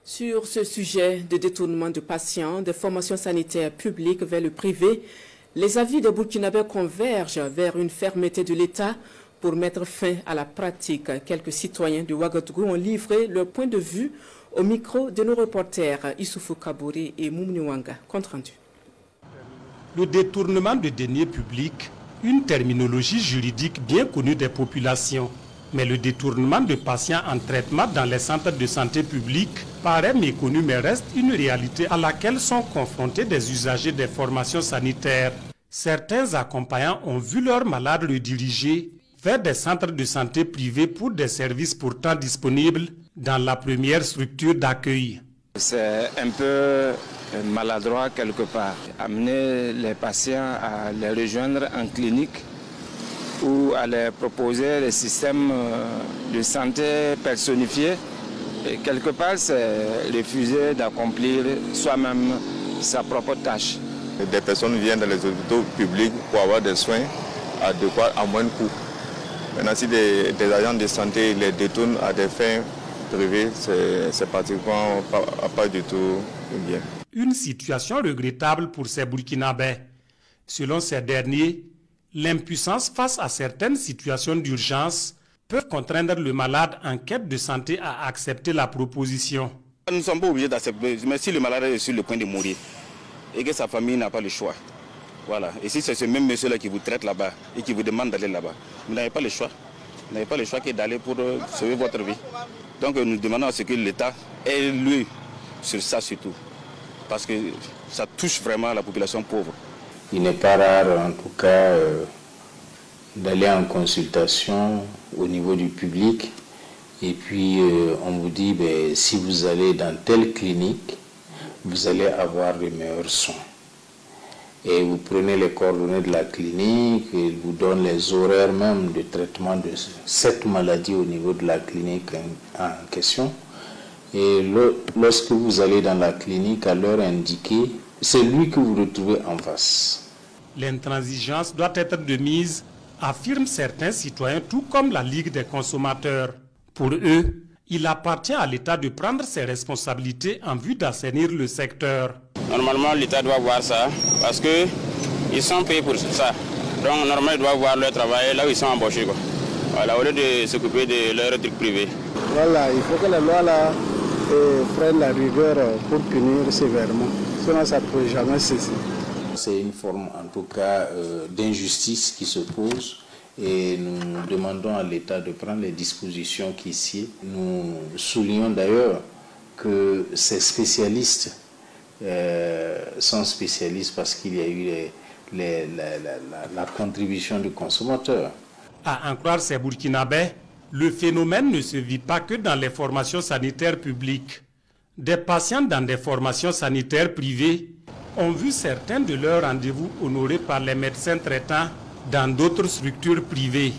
Sur ce sujet de détournement de patients, des formations sanitaires publiques vers le privé, les avis des Burkinabés convergent vers une fermeté de l'État pour mettre fin à la pratique. Quelques citoyens de Ouagadougou ont livré leur point de vue au micro de nos reporters Issoufou Kabouri et Moumniwanga. Compte rendu. Le détournement de deniers publics, une terminologie juridique bien connue des populations. Mais le détournement de patients en traitement dans les centres de santé publics paraît méconnu mais reste une réalité à laquelle sont confrontés des usagers des formations sanitaires. Certains accompagnants ont vu leurs malades rediriger vers des centres de santé privés pour des services pourtant disponibles dans la première structure d'accueil. C'est un peu maladroit quelque part. Amener les patients à les rejoindre en clinique ou à leur proposer des systèmes de santé personnifiés. Et quelque part, c'est refuser d'accomplir soi-même sa propre tâche. Des personnes viennent dans les hôpitaux publics pour avoir des soins adéquats à moindre coût. Maintenant, si des agents de santé les détournent à des fins privées, c'est pratiquement pas du tout bien. Une situation regrettable pour ces Burkinabés. Selon ces derniers, l'impuissance face à certaines situations d'urgence peut contraindre le malade en quête de santé à accepter la proposition. Nous ne sommes pas obligés d'accepter, mais si le malade est sur le point de mourir et que sa famille n'a pas le choix, voilà. Et si c'est ce même monsieur-là qui vous traite là-bas et qui vous demande d'aller là-bas, vous n'avez pas le choix. Vous n'avez pas le choix que d'aller pour sauver votre vie. Donc nous demandons à ce que l'État ait lui sur ça surtout, parce que ça touche vraiment la population pauvre. Il n'est pas rare, en tout cas, d'aller en consultation au niveau du public. Et puis, on vous dit, ben, si vous allez dans telle clinique, vous allez avoir les meilleurs soins. Et vous prenez les coordonnées de la clinique, et il vous donne les horaires même de traitement de cette maladie au niveau de la clinique en question. Et lorsque vous allez dans la clinique à l'heure indiquée, c'est lui que vous retrouvez en face. L'intransigeance doit être de mise, affirment certains citoyens, tout comme la Ligue des consommateurs. Pour eux, il appartient à l'État de prendre ses responsabilités en vue d'assainir le secteur. Normalement, l'État doit voir ça, parce qu'ils sont payés pour ça. Donc, normalement, ils doivent voir leur travail là où ils sont embauchés, quoi. Voilà, au lieu de s'occuper de leur truc privé. Voilà, il faut que la loi là prenne la rigueur pour punir sévèrement. Sinon, ça ne peut jamais cesser. C'est une forme, en tout cas, d'injustice qui se pose. Et nous demandons à l'État de prendre les dispositions qui s'y. Nous soulignons d'ailleurs que ces spécialistes sont spécialistes parce qu'il y a eu la contribution du consommateur. À en croire ces Burkinabés, le phénomène ne se vit pas que dans les formations sanitaires publiques. Des patients dans des formations sanitaires privées ont vu certains de leurs rendez-vous honorés par les médecins traitants dans d'autres structures privées.